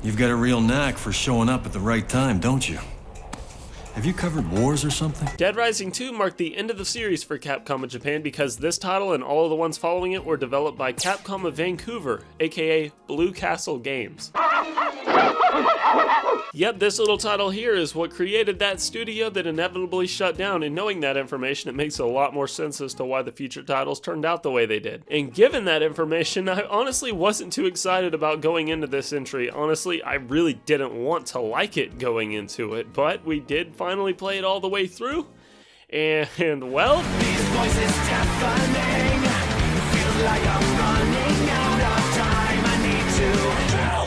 You've got a real knack for showing up at the right time, don't you? Have you covered wars or something? Dead Rising 2 marked the end of the series for Capcom in Japan because this title and all of the ones following it were developed by Capcom of Vancouver, aka Blue Castle Games. Yet this little title here is what created that studio that inevitably shut down, and knowing that information, it makes a lot more sense as to why the future titles turned out the way they did. And given that information, I honestly wasn't too excited about going into this entry. Honestly, I really didn't want to like it going into it, but we did finally play it all the way through, and well, These voices deafening. Feels like I'm running out of time. I need to tell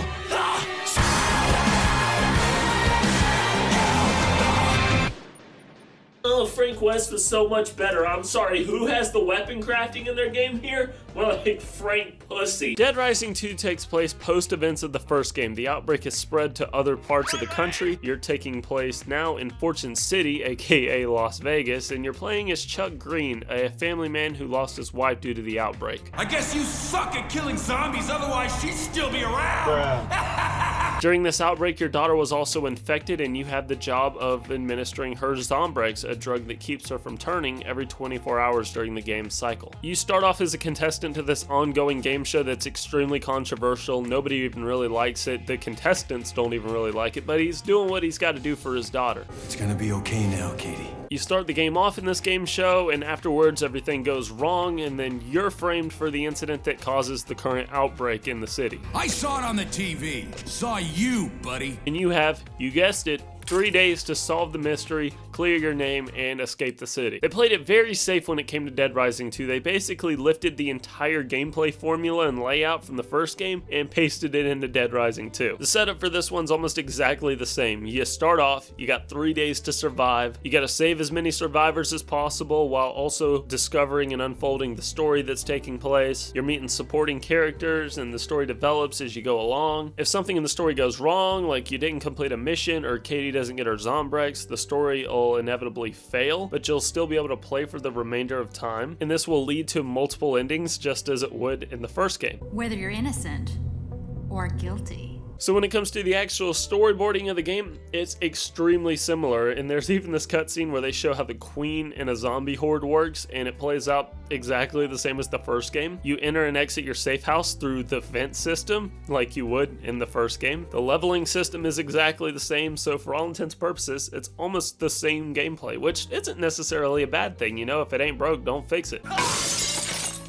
the oh, Frank West was so much better. I'm sorry, who has the weapon crafting in their game here? More like Frank Pussy. Dead Rising 2 takes place post-events of the first game. The outbreak has spread to other parts of the country. You're taking place now in Fortune City, aka Las Vegas, and you're playing as Chuck Green, a family man who lost his wife due to the outbreak. I guess you suck at killing zombies, otherwise she'd still be around. During this outbreak, your daughter was also infected, and you have the job of administering her Zombrex, a drug that keeps her from turning every 24 hours during the game's cycle. You start off as a contestant to this ongoing game show that's extremely controversial. Nobody even really likes it. The contestants don't even really like it, but he's doing what he's got to do for his daughter. It's gonna be okay now, Katie. You start the game off in this game show, and afterwards everything goes wrong, and then you're framed for the incident that causes the current outbreak in the city. I saw it on the TV. Saw you, buddy. And you have, you guessed it, 3 days to solve the mystery, clear your name, and escape the city. They played it very safe when it came to Dead Rising 2. They basically lifted the entire gameplay formula and layout from the first game and pasted it into Dead Rising 2. The setup for this one's almost exactly the same. You start off, you got 3 days to survive, you gotta save as many survivors as possible while also discovering and unfolding the story that's taking place. You're meeting supporting characters and the story develops as you go along. If something in the story goes wrong, like you didn't complete a mission or Katie doesn't get her Zombrex, the story will inevitably fail, but you'll still be able to play for the remainder of time, and this will lead to multiple endings just as it would in the first game. Whether you're innocent or guilty. So when it comes to the actual storyboarding of the game, it's extremely similar, and there's even this cutscene where they show how the queen in a zombie horde works, and it plays out exactly the same as the first game. You enter and exit your safe house through the vent system, like you would in the first game. The leveling system is exactly the same, so for all intents and purposes, it's almost the same gameplay, which isn't necessarily a bad thing, you know? If it ain't broke, don't fix it.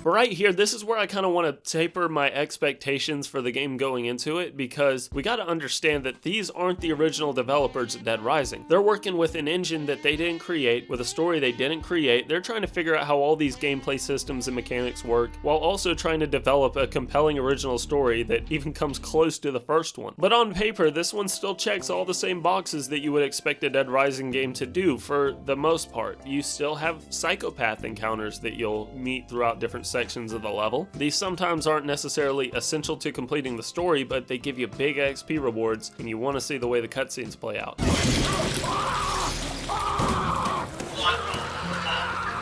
But right here, this is where I kind of want to taper my expectations for the game going into it, because we got to understand that these aren't the original developers of Dead Rising. They're working with an engine that they didn't create, with a story they didn't create. They're trying to figure out how all these gameplay systems and mechanics work, while also trying to develop a compelling original story that even comes close to the first one. But on paper, this one still checks all the same boxes that you would expect a Dead Rising game to do for the most part. You still have psychopath encounters that you'll meet throughout different sections of the level. These sometimes aren't necessarily essential to completing the story, but they give you big XP rewards, and you want to see the way the cutscenes play out.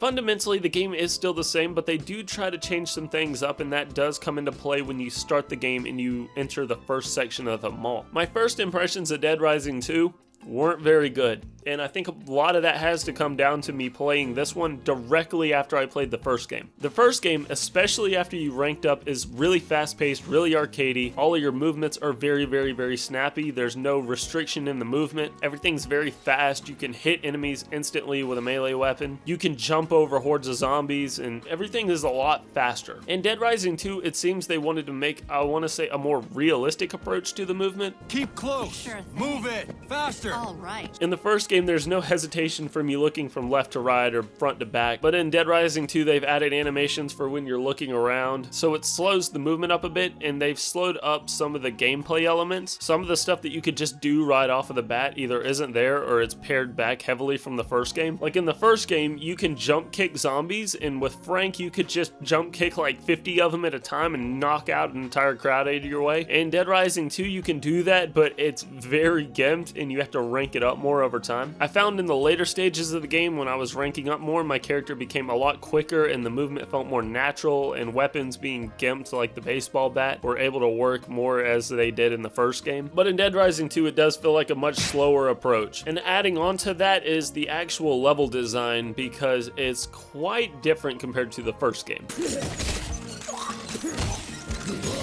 Fundamentally, the game is still the same, but they do try to change some things up, and that does come into play when you start the game and you enter the first section of the mall. My first impressions of Dead Rising 2 weren't very good, and I think a lot of that has to come down to me playing this one directly after I played the first game. The first game, especially after you ranked up, is really fast-paced, really arcadey. All of your movements are very, very, very snappy. There's no restriction in the movement. Everything's very fast. You can hit enemies instantly with a melee weapon. You can jump over hordes of zombies, and everything is a lot faster. In Dead Rising 2, it seems they wanted to make, I want to say, a more realistic approach to the movement. Keep close. Sure thing. Move it. Faster. All right. In the first game, there's no hesitation from you looking from left to right or front to back, but in Dead Rising 2, they've added animations for when you're looking around, so it slows the movement up a bit, and they've slowed up some of the gameplay elements. Some of the stuff that you could just do right off of the bat either isn't there or it's pared back heavily from the first game. Like in the first game, you can jump kick zombies, and with Frank, you could just jump kick like 50 of them at a time and knock out an entire crowd out of your way. In Dead Rising 2, you can do that, but it's very gimped, and you have to to rank it up more over time. I found in the later stages of the game when I was ranking up more, my character became a lot quicker and the movement felt more natural, and weapons being gimped like the baseball bat were able to work more as they did in the first game. But in Dead Rising 2, it does feel like a much slower approach. And adding on to that is the actual level design, because it's quite different compared to the first game.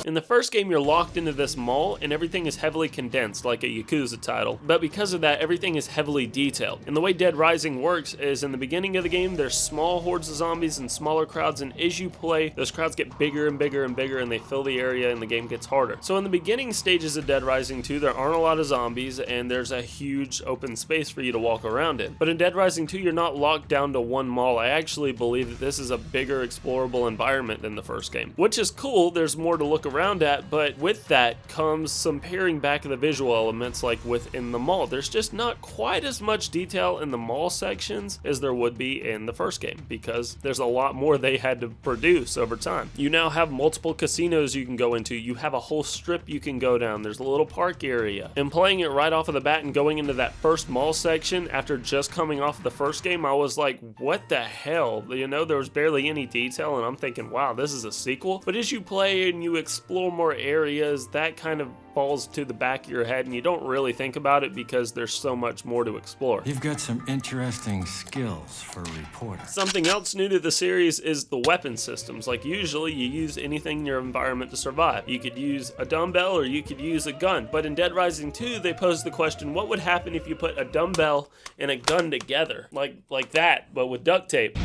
In the first game, you're locked into this mall and everything is heavily condensed like a Yakuza title, but because of that, everything is heavily detailed. And the way Dead Rising works is in the beginning of the game, there's small hordes of zombies and smaller crowds, and as you play, those crowds get bigger and bigger and bigger and they fill the area and the game gets harder. So in the beginning stages of Dead Rising 2, there aren't a lot of zombies and there's a huge open space for you to walk around in. But in Dead Rising 2, you're not locked down to one mall. I actually believe that this is a bigger explorable environment than the first game, which is cool. There's more to look around at, but with that comes some paring back of the visual elements like within the mall. There's just not quite as much detail in the mall sections as there would be in the first game, because there's a lot more they had to produce over time. You now have multiple casinos you can go into, you have a whole strip you can go down, there's a little park area. And playing it right off of the bat and going into that first mall section after just coming off of the first game, I was like, what the hell? You know, there was barely any detail and I'm thinking, wow, this is a sequel? But as you play and you explore more areas, that kind of falls to the back of your head and you don't really think about it because there's so much more to explore. You've got some interesting skills for a reporter. Something else new to the series is the weapon systems. Like usually you use anything in your environment to survive. You could use a dumbbell or you could use a gun. But in Dead Rising 2, they posed the question, what would happen if you put a dumbbell and a gun together? Like that, but with duct tape.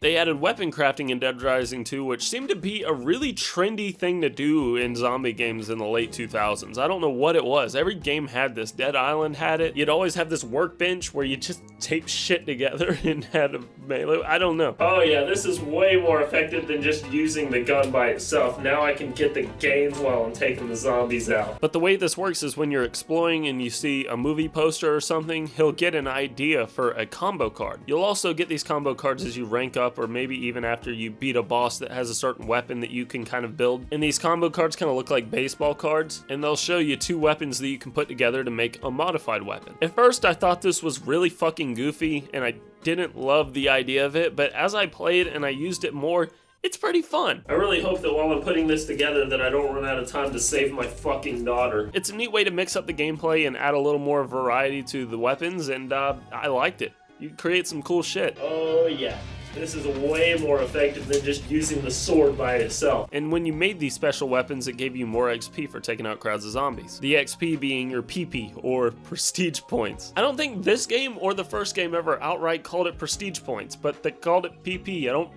They added weapon crafting in Dead Rising 2, which seemed to be a really trendy thing to do in zombie games in the late 2000s. I don't know what it was. Every game had this. Dead Island had it. You'd always have this workbench where you just tape shit together and had a melee. I don't know. Oh yeah, this is way more effective than just using the gun by itself. Now I can get the gains while I'm taking the zombies out. But the way this works is when you're exploring and you see a movie poster or something, he'll get an idea for a combo card. You'll also get these combo cards as you rank up, or maybe even after you beat a boss that has a certain weapon that you can kind of build. And these combo cards kind of look like baseball cards, and they'll show you two weapons that you can put together to make a modified weapon. At first I thought this was really fucking goofy and I didn't love the idea of it, but as I played and I used it more, it's pretty fun. I really hope that while I'm putting this together that I don't run out of time to save my fucking daughter. It's a neat way to mix up the gameplay and add a little more variety to the weapons, and I liked it. You create some cool shit. Oh yeah. This is way more effective than just using the sword by itself. And when you made these special weapons, it gave you more XP for taking out crowds of zombies. The XP being your PP, or prestige points. I don't think this game or the first game ever outright called it prestige points, but they called it PP. I don't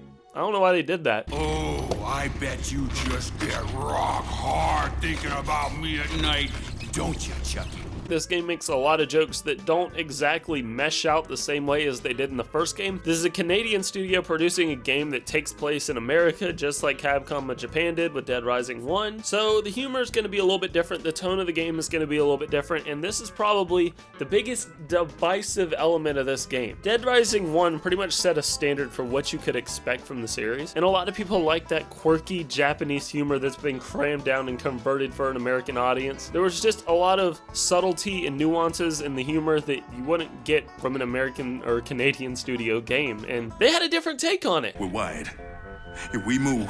know why they did that. Oh, I bet you just get rock hard thinking about me at night, don't you, Chucky? This game makes a lot of jokes that don't exactly mesh out the same way as they did in the first game. This is a Canadian studio producing a game that takes place in America, just like Capcom of Japan did with Dead Rising 1. So the humor is going to be a little bit different, the tone of the game is going to be a little bit different, and this is probably the biggest divisive element of this game. Dead Rising 1 pretty much set a standard for what you could expect from the series, and a lot of people like that quirky Japanese humor that's been crammed down and converted for an American audience. There was just a lot of subtlety and nuances in the humor that you wouldn't get from an American or Canadian studio game, and they had a different take on it. We're wide. If we move,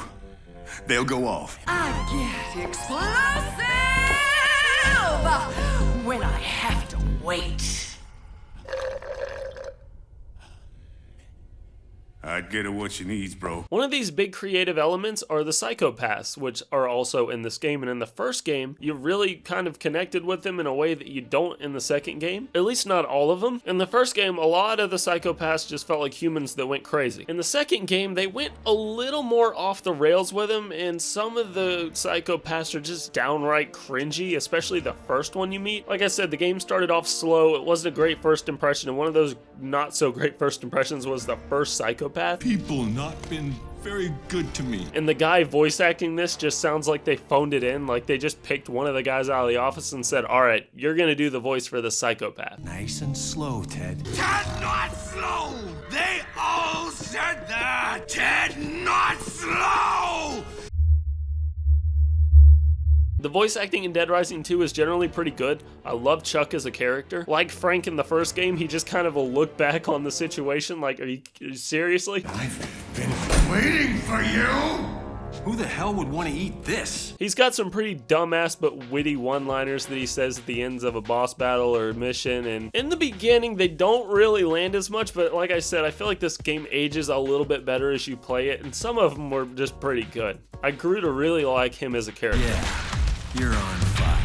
they'll go off. I get explosive when I have to wait. I'd get her what she needs, bro. One of these big creative elements are the psychopaths, which are also in this game, and in the first game, you really kind of connected with them in a way that you don't in the second game. At least not all of them. In the first game, a lot of the psychopaths just felt like humans that went crazy. In the second game, they went a little more off the rails with them, and some of the psychopaths are just downright cringy, especially the first one you meet. Like I said, the game started off slow, it wasn't a great first impression, and one of those not so great first impressions was the first psychopath. People not been very good to me. And the guy voice acting this just sounds like they phoned it in, like they just picked one of the guys out of the office and said, alright, you're gonna do the voice for the psychopath. Nice and slow, Ted. Ted, not slow! They all said that! Ted, not slow! The voice acting in Dead Rising 2 is generally pretty good. I love Chuck as a character. Like Frank in the first game, he just kind of will look back on the situation like, are you seriously? I've been waiting for you! Who the hell would want to eat this? He's got some pretty dumbass but witty one-liners that he says at the ends of a boss battle or mission, and in the beginning they don't really land as much, but like I said, I feel like this game ages a little bit better as you play it, and some of them were just pretty good. I grew to really like him as a character. Yeah, you're on fire.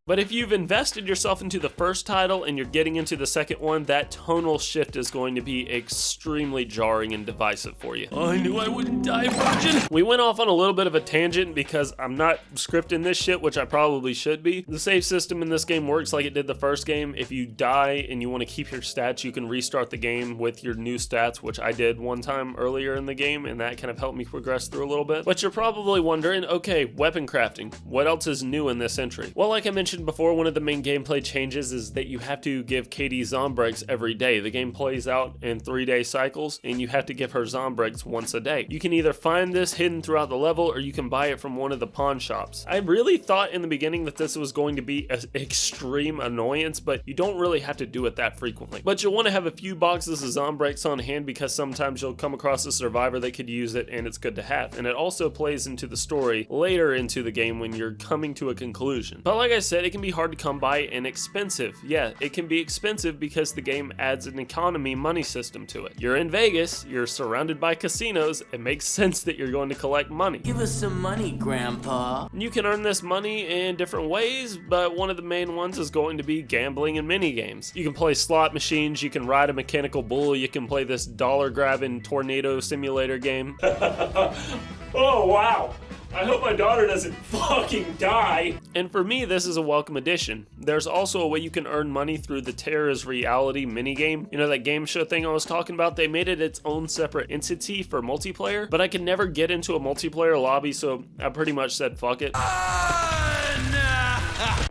But if you've invested yourself into the first title and you're getting into the second one, that tonal shift is going to be extremely jarring and divisive for you. I knew I wouldn't die, virgin. We went off on a little bit of a tangent because I'm not scripting this shit, which I probably should be. The save system in this game works like it did the first game. If you die and you want to keep your stats, you can restart the game with your new stats, which I did one time earlier in the game, and that kind of helped me progress through a little bit. But you're probably wondering, okay, weapon crafting. What else is new in this entry? Well, like I mentioned before, one of the main gameplay changes is that you have to give Katie Zombrex every day. The game plays out in 3-day cycles, and you have to give her Zombrex once a day. You can either find this hidden throughout the level, or you can buy it from one of the pawn shops. I really thought in the beginning that this was going to be an extreme annoyance, but you don't really have to do it that frequently. But you'll want to have a few boxes of Zombrex on hand because sometimes you'll come across a survivor that could use it, and it's good to have. And it also plays into the story later into the game when you're coming to a conclusion. But like I said, it can be hard to come by and expensive. Yeah, it can be expensive because the game adds an economy money system to it. You're in Vegas, you're surrounded by casinos, it makes sense that you're going to collect money. Give us some money, Grandpa. You can earn this money in different ways, but one of the main ones is going to be gambling and mini games. You can play slot machines, you can ride a mechanical bull, you can play this dollar grabbing tornado simulator game. Oh wow! I hope my daughter doesn't fucking die. And for me, this is a welcome addition. There's also a way you can earn money through the Terra's Reality minigame. You know that game show thing I was talking about? They made it its own separate entity for multiplayer, but I could never get into a multiplayer lobby, so I pretty much said fuck it.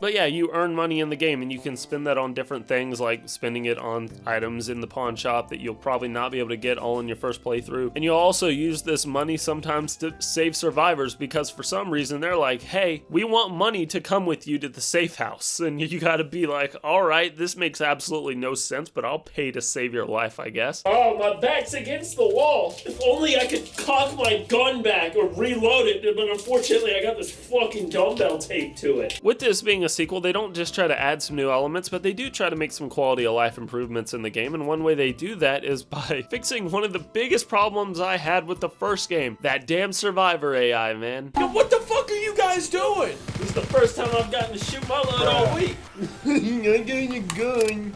But yeah, you earn money in the game, and you can spend that on different things, like spending it on items in the pawn shop that you'll probably not be able to get all in your first playthrough. And you'll also use this money sometimes to save survivors, because for some reason they're like, hey, we want money to come with you to the safe house. And you gotta be like, alright, this makes absolutely no sense, but I'll pay to save your life, I guess. Oh, my back's against the wall. If only I could cock my gun back or reload it, but unfortunately I got this fucking dumbbell taped to it. With this being a sequel, they don't just try to add some new elements, but they do try to make some quality of life improvements in the game, and one way they do that is by fixing one of the biggest problems I had with the first game, that damn survivor AI, man. Yo, what the fuck are you guys doing? This is the first time I've gotten to shoot my load all week. I'm getting a gun.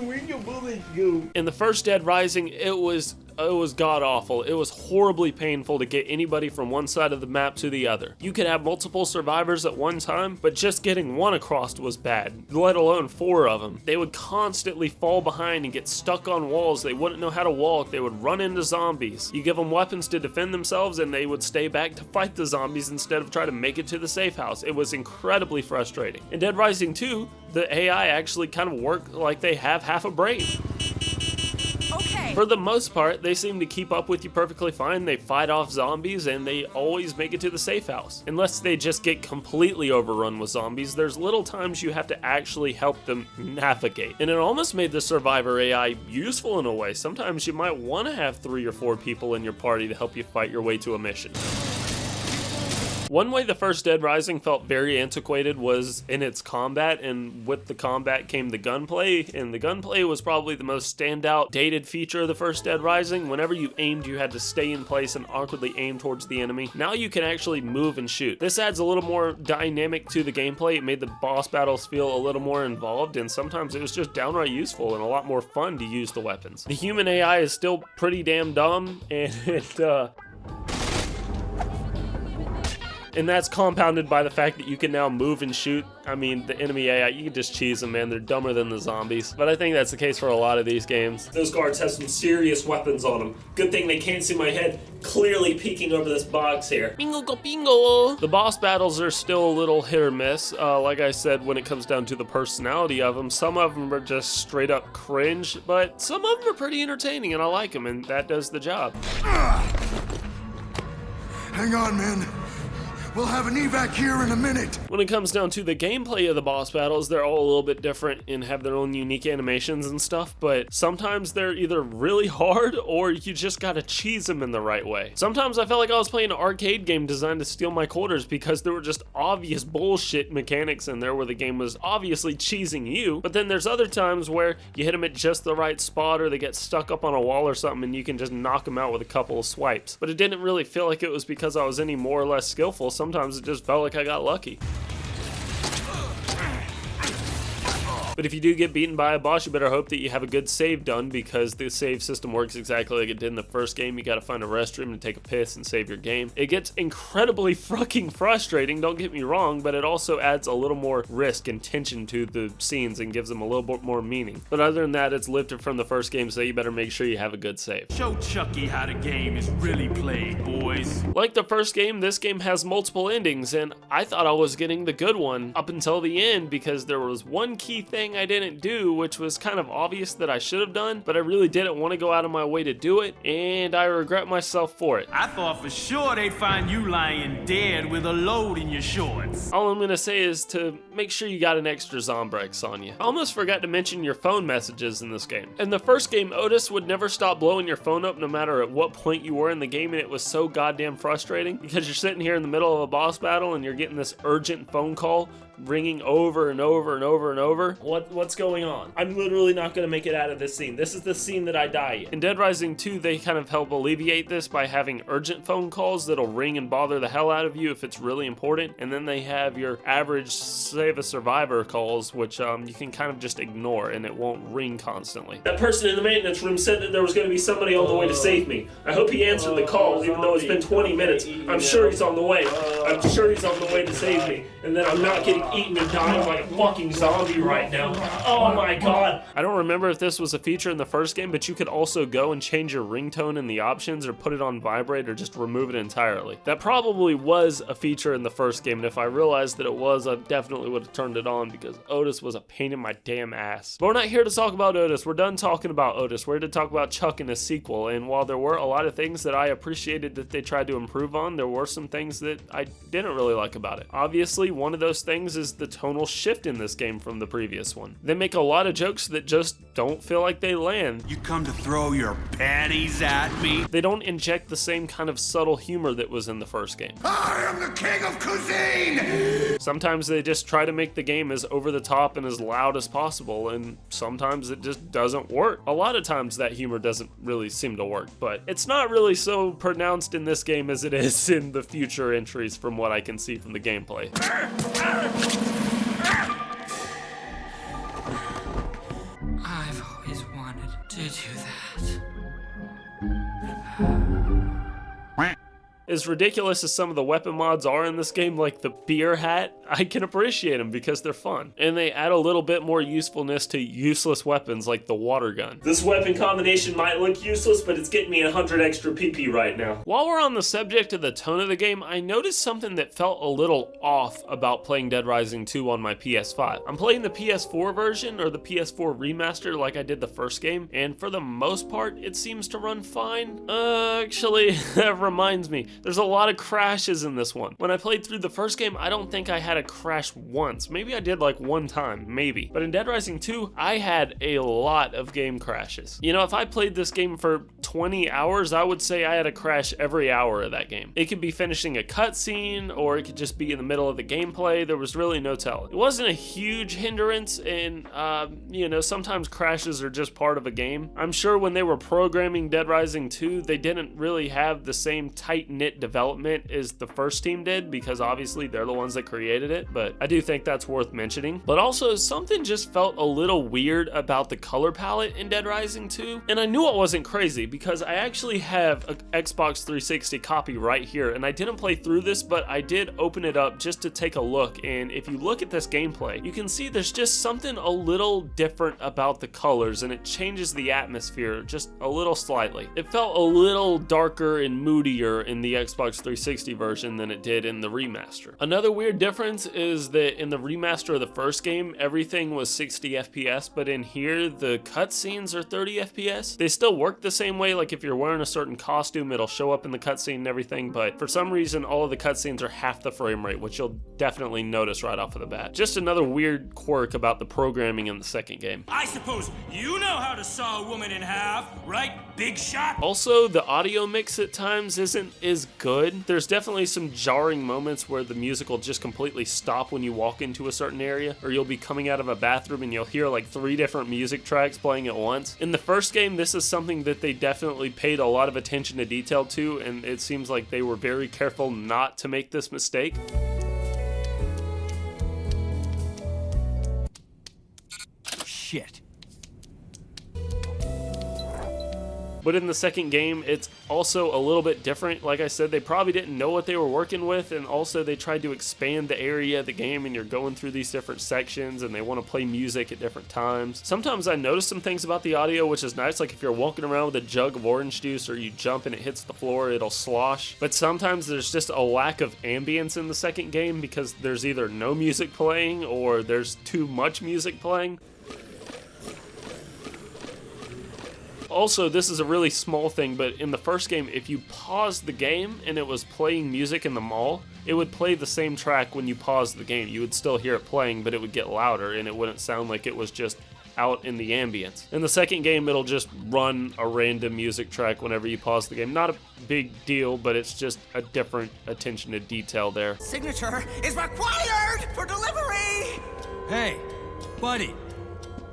Where your bullets go? In the first Dead Rising, it was god-awful. It was horribly painful to get anybody from one side of the map to the other. You could have multiple survivors at one time, but just getting one across was bad, let alone 4 of them. They would constantly fall behind and get stuck on walls. They wouldn't know how to walk. They would run into zombies. You give them weapons to defend themselves, and they would stay back to fight the zombies instead of try to make it to the safe house. It was incredibly frustrating. In Dead Rising 2, the AI actually kind of work like they have half a brain. Okay. For the most part, they seem to keep up with you perfectly fine. They fight off zombies, and they always make it to the safe house. Unless they just get completely overrun with zombies, there's little times you have to actually help them navigate. And it almost made the survivor AI useful in a way. Sometimes you might want to have 3 or 4 people in your party to help you fight your way to a mission. One way the first Dead Rising felt very antiquated was in its combat, and with the combat came the gunplay, and the gunplay was probably the most standout dated feature of the first Dead Rising. Whenever you aimed, you had to stay in place and awkwardly aim towards the enemy. Now you can actually move and shoot. This adds a little more dynamic to the gameplay. It made the boss battles feel a little more involved, and sometimes it was just downright useful and a lot more fun to use the weapons. The human AI is still pretty damn dumb, and that's compounded by the fact that you can now move and shoot. I mean, the enemy AI, you can just cheese them, man. They're dumber than the zombies. But I think that's the case for a lot of these games. Those guards have some serious weapons on them. Good thing they can't see my head clearly peeking over this box here. Bingo go bingo! The boss battles are still a little hit or miss. Like I said, when it comes down to the personality of them, some of them are just straight up cringe, but some of them are pretty entertaining, and I like them, and that does the job. Hang on, man. We'll have an evac here in a minute. When it comes down to the gameplay of the boss battles, they're all a little bit different and have their own unique animations and stuff, but sometimes they're either really hard or you just gotta cheese them in the right way. Sometimes I felt like I was playing an arcade game designed to steal my quarters because there were just obvious bullshit mechanics in there where the game was obviously cheesing you, but then there's other times where you hit them at just the right spot or they get stuck up on a wall or something and you can just knock them out with a couple of swipes. But it didn't really feel like it was because I was any more or less skillful. Sometimes it just felt like I got lucky. But if you do get beaten by a boss, you better hope that you have a good save done, because the save system works exactly like it did in the first game. You gotta find a restroom and take a piss and save your game. It gets incredibly fucking frustrating, don't get me wrong, but it also adds a little more risk and tension to the scenes and gives them a little bit more meaning. But other than that, it's lifted from the first game, so you better make sure you have a good save. Show Chucky how the game is really played, boys. Like the first game, this game has multiple endings, and I thought I was getting the good one up until the end, because there was one key thing I didn't do, which was kind of obvious that I should have done, but I really didn't want to go out of my way to do it, and I regret myself for it. I thought for sure they'd find you lying dead with a load in your shorts. All I'm gonna say is to make sure you got an extra Zombrex on you. I almost forgot to mention your phone messages in this game. In the first game, Otis would never stop blowing your phone up no matter at what point you were in the game, and it was so goddamn frustrating because you're sitting here in the middle of a boss battle and you're getting this urgent phone call ringing over and over and over and over. What's going on? I'm literally not gonna make it out of this scene. This is the scene that I die in. In Dead Rising 2, they kind of help alleviate this by having urgent phone calls that'll ring and bother the hell out of you if it's really important, and then they have your average save a survivor calls, which you can kind of just ignore and it won't ring constantly. That person in the maintenance room said that there was gonna be somebody on the way to save me. I hope he answered the call, even though it's been 20 minutes. I'm sure he's on the way. I'm sure he's on the way to save me, and then I'm not getting eaten and dying like a fucking zombie right now. Oh my god. I don't remember if this was a feature in the first game, but you could also go and change your ringtone in the options or put it on vibrate or just remove it entirely. That probably was a feature in the first game, and if I realized that it was, I definitely would have turned it on because Otis was a pain in my damn ass. But we're not here to talk about Otis. We're done talking about Otis. We're here to talk about Chuck in a sequel, and while there were a lot of things that I appreciated that they tried to improve on, there were some things that I didn't really like about it. Obviously, one of those things is the tonal shift in this game from the previous one. They make a lot of jokes that just don't feel like they land. You come to throw your panties at me? They don't inject the same kind of subtle humor that was in the first game. I am the king of cuisine! Sometimes they just try to make the game as over the top and as loud as possible, and sometimes it just doesn't work. A lot of times that humor doesn't really seem to work, but it's not really so pronounced in this game as it is in the future entries from what I can see from the gameplay. I've always wanted to do that. As ridiculous as some of the weapon mods are in this game, like the beer hat, I can appreciate them because they're fun. And they add a little bit more usefulness to useless weapons like the water gun. This weapon combination might look useless, but it's getting me 100 extra PP right now. While we're on the subject of the tone of the game, I noticed something that felt a little off about playing Dead Rising 2 on my PS5. I'm playing the PS4 version, or the PS4 remaster like I did the first game, and for the most part, it seems to run fine. Actually, that reminds me. There's a lot of crashes in this one. When I played through the first game, I don't think I had a crash once. Maybe I did like one time, maybe. But in Dead Rising 2, I had a lot of game crashes. You know, if I played this game for 20 hours, I would say I had a crash every hour of that game. It could be finishing a cutscene, or it could just be in the middle of the gameplay. There was really no telling. It wasn't a huge hindrance, and you know, sometimes crashes are just part of a game. I'm sure when they were programming Dead Rising 2, they didn't really have the same tight-knit development as the first team did, because obviously they're the ones that created it, but I do think that's worth mentioning. But also, something just felt a little weird about the color palette in Dead Rising 2, and I knew it wasn't crazy because I actually have an Xbox 360 copy right here, and I didn't play through this, but I did open it up just to take a look, and if you look at this gameplay, you can see there's just something a little different about the colors, and it changes the atmosphere just a little slightly. It felt a little darker and moodier in the Xbox 360 version than it did in the remaster. Another weird difference is that in the remaster of the first game, everything was 60 FPS, but in here, the cutscenes are 30 FPS. They still work the same way, like if you're wearing a certain costume, it'll show up in the cutscene and everything, but for some reason, all of the cutscenes are half the frame rate, which you'll definitely notice right off of the bat. Just another weird quirk about the programming in the second game. I suppose you know how to saw a woman in half, right, big shot? Also, the audio mix at times isn't as good. There's definitely some jarring moments where the music will just completely stop when you walk into a certain area, or you'll be coming out of a bathroom and you'll hear like 3 different music tracks playing at once. In the first game, this is something that they definitely paid a lot of attention to detail to, and it seems like they were very careful not to make this mistake. Shit. But in the second game, it's also a little bit different. Like I said, they probably didn't know what they were working with, and also they tried to expand the area of the game, and you're going through these different sections, and they want to play music at different times. Sometimes I notice some things about the audio, which is nice, like if you're walking around with a jug of orange juice, or you jump and it hits the floor, it'll slosh. But sometimes there's just a lack of ambience in the second game, because there's either no music playing, or there's too much music playing. Also, this is a really small thing, but in the first game, if you paused the game and it was playing music in the mall, it would play the same track when you paused the game. You would still hear it playing, but it would get louder, and it wouldn't sound like it was just out in the ambience. In the second game, it'll just run a random music track whenever you pause the game. Not a big deal, but it's just a different attention to detail there. Signature is required for delivery! Hey, buddy.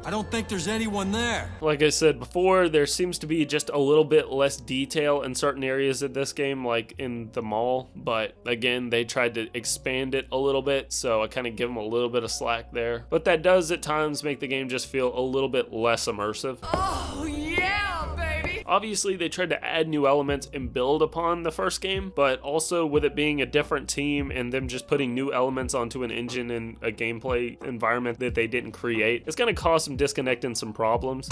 I don't think there's anyone there. Like I said before, there seems to be just a little bit less detail in certain areas of this game, like in the mall, but again, they tried to expand it a little bit, so I kind of give them a little bit of slack there. But that does at times make the game just feel a little bit less immersive. Oh, yeah, baby! Obviously, they tried to add new elements and build upon the first game, but also with it being a different team and them just putting new elements onto an engine and a gameplay environment that they didn't create, it's going to cause some disconnect and some problems.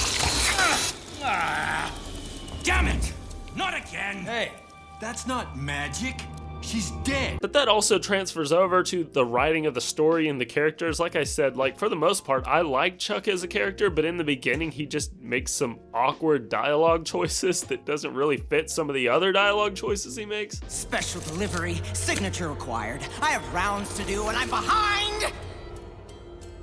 Damn it! Not again! Hey, that's not magic. She's dead. But that also transfers over to the writing of the story and the characters. Like I said, like for the most part, I like Chuck as a character, but in the beginning, he just makes some awkward dialogue choices that doesn't really fit some of the other dialogue choices he makes. Special delivery, signature required. I have rounds to do and I'm behind!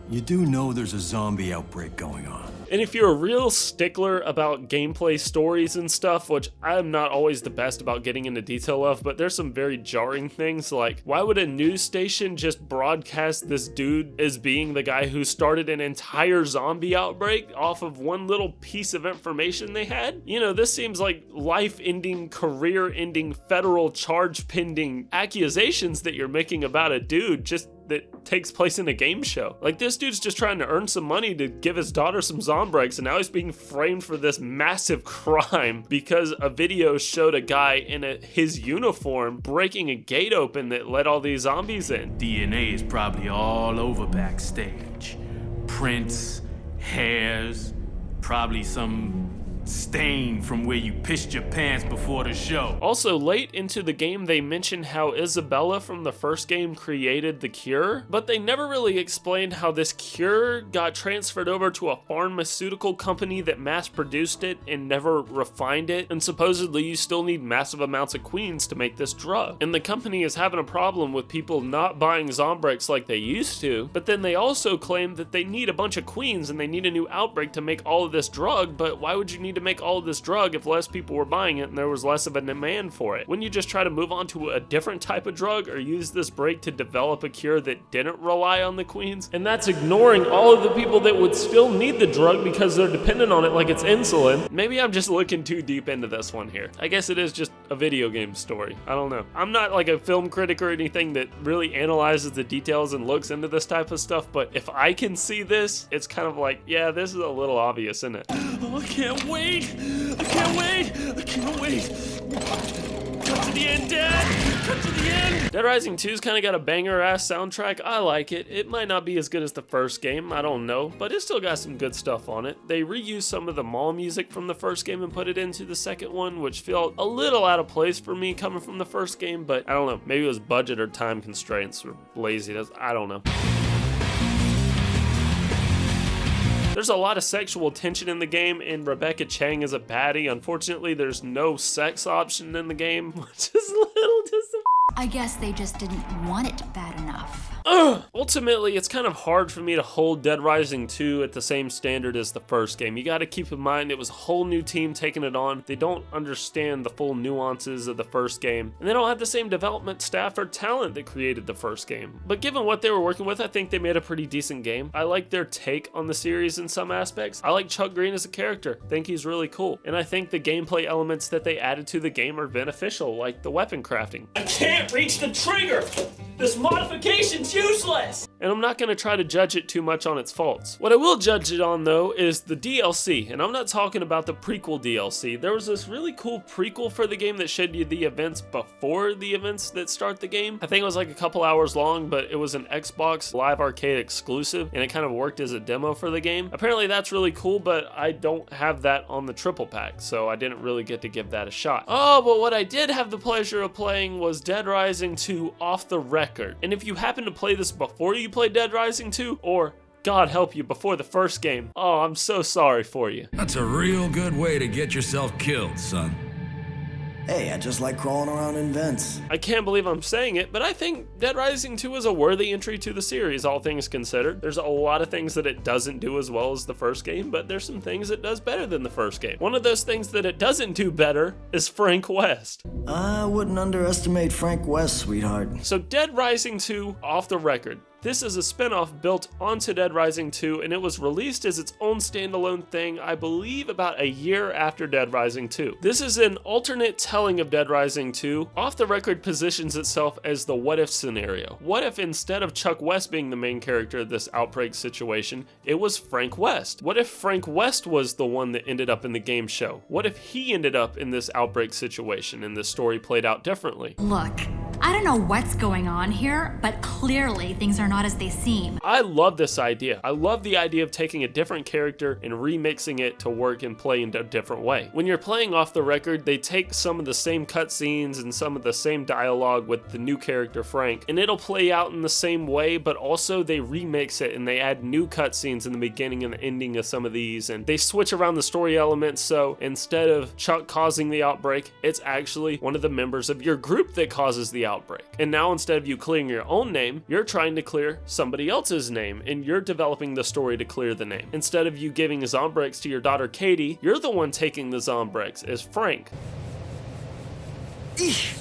You do know there's a zombie outbreak going on. And if you're a real stickler about gameplay stories and stuff, which I'm not always the best about getting into detail of, but there's some very jarring things, like why would a news station just broadcast this dude as being the guy who started an entire zombie outbreak off of one little piece of information they had? You know, this seems like life-ending, career-ending, federal charge-pending accusations that you're making about a dude just that takes place in a game show. Like, this dude's just trying to earn some money to give his daughter some Zombrex, and now he's being framed for this massive crime because a video showed a guy in his uniform breaking a gate open that let all these zombies in. DNA is probably all over backstage. Prints, hairs, probably some stain from where you pissed your pants before the show. Also, late into the game, they mentioned how Isabella from the first game created the cure, but they never really explained how this cure got transferred over to a pharmaceutical company that mass-produced it and never refined it, and supposedly you still need massive amounts of queens to make this drug. And the company is having a problem with people not buying Zombrex like they used to, but then they also claim that they need a bunch of queens and they need a new outbreak to make all of this drug, but why would you need to make all of this drug if less people were buying it and there was less of a demand for it? Wouldn't you just try to move on to a different type of drug or use this break to develop a cure that didn't rely on the queens? And that's ignoring all of the people that would still need the drug because they're dependent on it like it's insulin. Maybe I'm just looking too deep into this one here. I guess it is just a video game story. I don't know. I'm not like a film critic or anything that really analyzes the details and looks into this type of stuff, but if I can see this, it's kind of like, yeah, this is a little obvious, isn't it? Oh, I can't wait! I can't wait! I can't wait! to the end, Dad! Cut to the end! Dead Rising 2's kind of got a banger-ass soundtrack. I like it. It might not be as good as the first game, I don't know, but it's still got some good stuff on it. They reused some of the mall music from the first game and put it into the second one, which felt a little out of place for me coming from the first game, but I don't know. Maybe it was budget or time constraints or laziness. I don't know. There's a lot of sexual tension in the game, and Rebecca Chang is a baddie. Unfortunately, there's no sex option in the game, which is a little disappointing. I guess they just didn't want it bad enough. Ultimately, it's kind of hard for me to hold Dead Rising 2 at the same standard as the first game. You gotta keep in mind it was a whole new team taking it on. They don't understand the full nuances of the first game, and they don't have the same development staff or talent that created the first game. But given what they were working with, I think they made a pretty decent game. I like their take on the series in some aspects. I like Chuck Green as a character. I think he's really cool. And I think the gameplay elements that they added to the game are beneficial, like the weapon crafting. I can't reach the trigger! This modification's useless! And I'm not going to try to judge it too much on its faults. What I will judge it on, though, is the DLC, and I'm not talking about the prequel DLC. There was this really cool prequel for the game that showed you the events before the events that start the game. I think it was like a couple hours long, but it was an Xbox Live Arcade exclusive, and it kind of worked as a demo for the game. Apparently that's really cool, but I don't have that on the triple pack, so I didn't really get to give that a shot. Oh, but what I did have the pleasure of playing was Dead Rising 2 Off the Record. And if you happen to play this before you play Dead Rising 2, or God help you, before the first game, oh, I'm so sorry for you. That's a real good way to get yourself killed, son. Hey, I just like crawling around in vents. I can't believe I'm saying it, but I think Dead Rising 2 is a worthy entry to the series, all things considered. There's a lot of things that it doesn't do as well as the first game, but there's some things it does better than the first game. One of those things that it doesn't do better is Frank West. I wouldn't underestimate Frank West, sweetheart. So Dead Rising 2 Off the Record. This is a spin-off built onto Dead Rising 2, and it was released as its own standalone thing, I believe about a year after Dead Rising 2. This is an alternate telling of Dead Rising 2. Off the Record positions itself as the what-if scenario. What if instead of Chuck West being the main character of this outbreak situation, it was Frank West? What if Frank West was the one that ended up in the game show? What if he ended up in this outbreak situation and the story played out differently? Look, I don't know what's going on here, but clearly things are not as they seem. I love this idea. I love the idea of taking a different character and remixing it to work and play in a different way. When you're playing Off the Record, they take some of the same cutscenes and some of the same dialogue with the new character Frank, and it'll play out in the same way, but also they remix it and they add new cutscenes in the beginning and the ending of some of these, and they switch around the story elements, so instead of Chuck causing the outbreak, it's actually one of the members of your group that causes the outbreak. And now instead of you clearing your own name, you're trying to clear somebody else's name, and you're developing the story to clear the name. Instead of you giving Zombrex to your daughter Katie, you're the one taking the Zombrex as Frank. Eesh.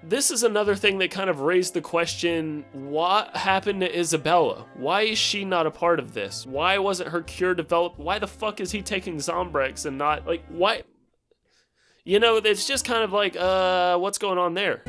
This is another thing that kind of raised the question, what happened to Isabella? Why is she not a part of this? Why wasn't her cure developed? Why the fuck is he taking Zombrex and not, like, why? You know, it's just kind of like, what's going on there?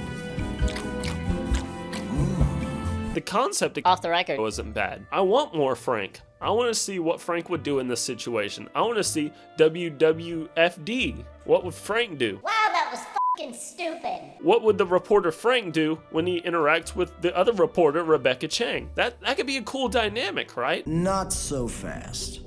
The concept of Off the Record wasn't bad. I want more Frank. I want to see what Frank would do in this situation. I want to see WWFD. What would Frank do? Wow, that was fucking stupid. What would the reporter Frank do when he interacts with the other reporter, Rebecca Chang? That could be a cool dynamic, right? Not so fast.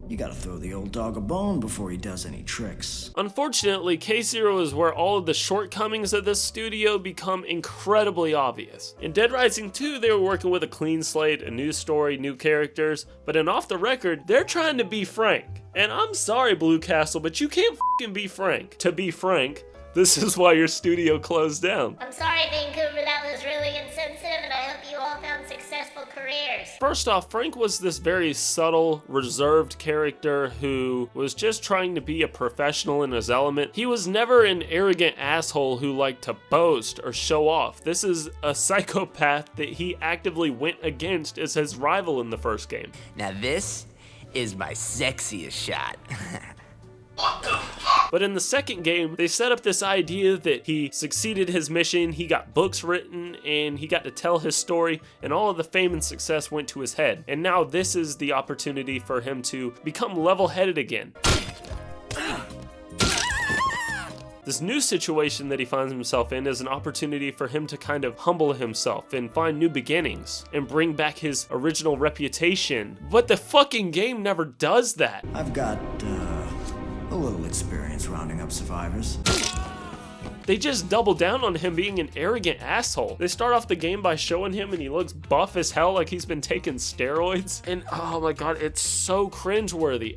You gotta throw the old dog a bone before he does any tricks. Unfortunately, K0 is where all of the shortcomings of this studio become incredibly obvious. In Dead Rising 2, they were working with a clean slate, a new story, new characters, but in Off the Record, they're trying to be Frank. And I'm sorry, Blue Castle, but you can't f***ing be Frank. To be frank, this is why your studio closed down. I'm sorry, Vancouver, that was really insensitive, and I hope you all found successful careers. First off, Frank was this very subtle, reserved character who was just trying to be a professional in his element. He was never an arrogant asshole who liked to boast or show off. This is a psychopath that he actively went against as his rival in the first game. Now this is my sexiest shot. But in the second game, they set up this idea that he succeeded his mission, he got books written, and he got to tell his story, and all of the fame and success went to his head. And now this is the opportunity for him to become level-headed again. This new situation that he finds himself in is an opportunity for him to kind of humble himself and find new beginnings and bring back his original reputation. But the fucking game never does that. I've got, a little experience rounding up survivors. They just double down on him being an arrogant asshole. They start off the game by showing him and he looks buff as hell, like he's been taking steroids. And oh my god, it's so cringeworthy.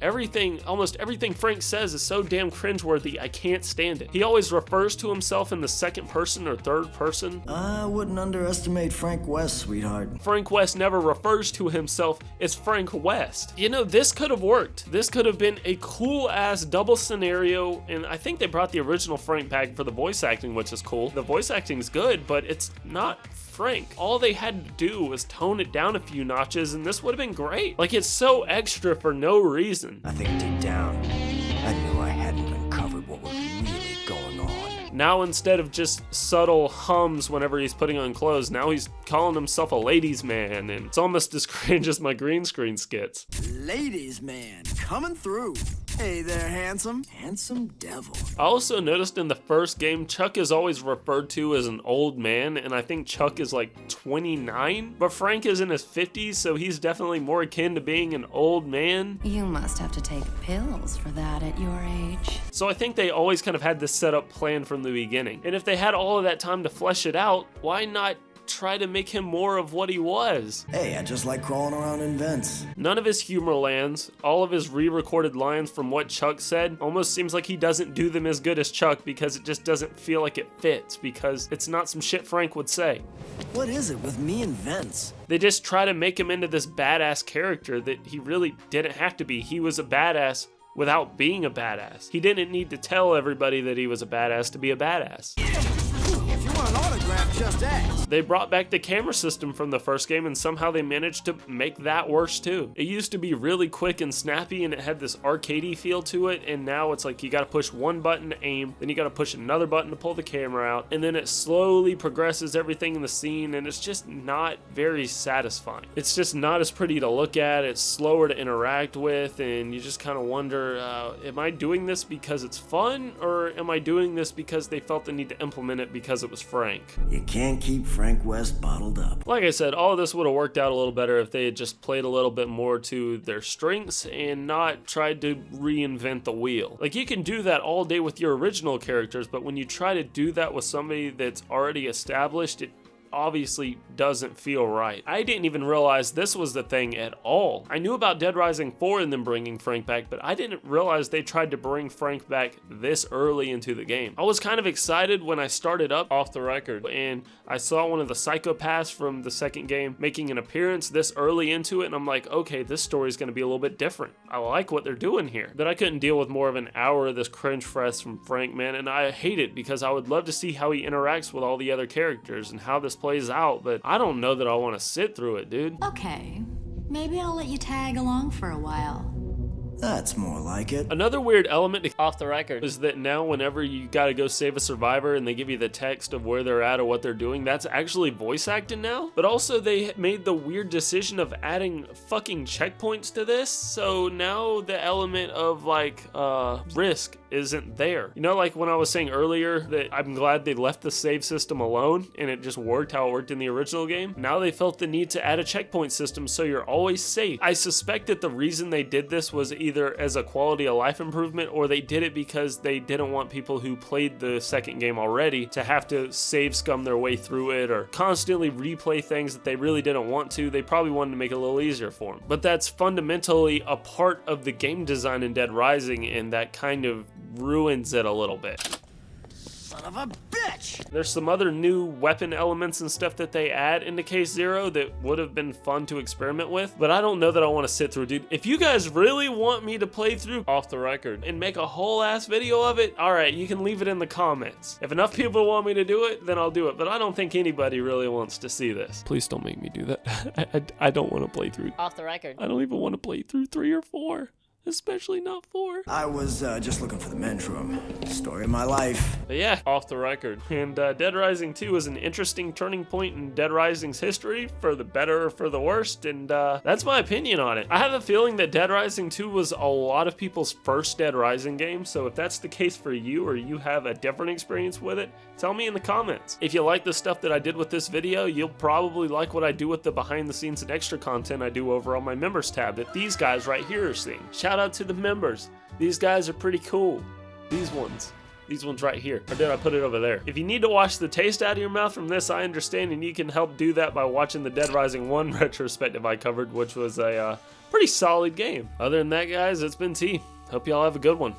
Almost everything Frank says is so damn cringeworthy, I can't stand it. He always refers to himself in the second person or third person. I wouldn't underestimate Frank West, sweetheart. Frank West never refers to himself as Frank West. You know, this could have worked. This could have been a cool ass double scenario, and I think they brought the original Frank back for the voice acting, which is cool. The voice acting's good, but it's not Frank. All they had to do was tone it down a few notches and this would have been great. Like, it's so extra for no reason. I think deep down, I knew I hadn't uncovered what was really going on. Now, instead of just subtle hums whenever he's putting on clothes, now he's calling himself a ladies man, and it's almost as cringe as my green screen skits. Ladies man, coming through. Hey there, handsome. Handsome devil. I also noticed in the first game, Chuck is always referred to as an old man, and I think Chuck is like 29, but Frank is in his 50s, so he's definitely more akin to being an old man. You must have to take pills for that at your age. So I think they always kind of had this setup planned from the beginning. And if they had all of that time to flesh it out, why not try to make him more of what he was? Hey, I just like crawling around in vents. None of his humor lands. All of his re-recorded lines from what Chuck said almost seems like he doesn't do them as good as Chuck because it just doesn't feel like it fits, because it's not some shit Frank would say. What is it with me and vents? They just try to make him into this badass character that he really didn't have to be. He was a badass without being a badass. He didn't need to tell everybody that he was a badass to be a badass. If you want an autograph, just ask. They brought back the camera system from the first game and somehow they managed to make that worse too. It used to be really quick and snappy and it had this arcadey feel to it, and now it's like you gotta push one button to aim, then you gotta push another button to pull the camera out, and then it slowly progresses everything in the scene, and it's just not very satisfying. It's just not as pretty to look at, it's slower to interact with, and you just kind of wonder, am I doing this because it's fun, or am I doing this because they felt the need to implement it because it was Frank? You can't keep Frank West bottled up. Like I said, all of this would have worked out a little better if they had just played a little bit more to their strengths and not tried to reinvent the wheel. Like, you can do that all day with your original characters, but when you try to do that with somebody that's already established, it obviously doesn't feel right. I didn't even realize this was the thing at all. I knew about Dead Rising 4 and them bringing Frank back, but I didn't realize they tried to bring Frank back this early into the game. I was kind of excited when I started up Off the Record and I saw one of the Psychopaths from the second game making an appearance this early into it, and I'm like, okay, this story's gonna be a little bit different. I like what they're doing here. But I couldn't deal with more of an hour of this cringe fest from Frank, man, and I hate it because I would love to see how he interacts with all the other characters and how this plays out, but I don't know that I want to sit through it, dude. Okay, maybe I'll let you tag along for a while. That's more like it. Another weird element to Off the Record is that now whenever you gotta go save a survivor and they give you the text of where they're at or what they're doing, that's actually voice acted now. But also they made the weird decision of adding fucking checkpoints to this, so now the element of like risk isn't there. You know, like when I was saying earlier that I'm glad they left the save system alone and it just worked how it worked in the original game. Now they felt the need to add a checkpoint system so you're always safe. I suspect that the reason they did this was either as a quality of life improvement, or they did it because they didn't want people who played the second game already to have to save scum their way through it or constantly replay things that they really didn't want to. They probably wanted to make it a little easier for them. But that's fundamentally a part of the game design in Dead Rising, and that kind of ruins it a little bit. Son of a bitch! There's some other new weapon elements and stuff that they add into Case Zero that would have been fun to experiment with, but I don't know that I want to sit through, dude. If you guys really want me to play through Off the Record and make a whole ass video of it, alright, you can leave it in the comments. If enough people want me to do it, then I'll do it, but I don't think anybody really wants to see this. Please don't make me do that. I don't want to play through Off the Record. I don't even want to play through 3 or 4. Especially not 4. I was just looking for the men's room. Story of my life. But yeah, off the record. And Dead Rising 2 is an interesting turning point in Dead Rising's history, for the better or for the worst, and that's my opinion on it. I have a feeling that Dead Rising 2 was a lot of people's first Dead Rising game, so if that's the case for you, or you have a different experience with it, tell me in the comments. If you like the stuff that I did with this video, you'll probably like what I do with the behind the scenes and extra content I do over on my members tab that these guys right here are seeing. Shout out to the members. These guys are pretty cool. These ones right here. Or did I put it over there? If you need to wash the taste out of your mouth from this, I understand, and you can help do that by watching the Dead Rising 1 retrospective I covered, which was a pretty solid game. Other than that, guys, it's been T. Hope y'all have a good one.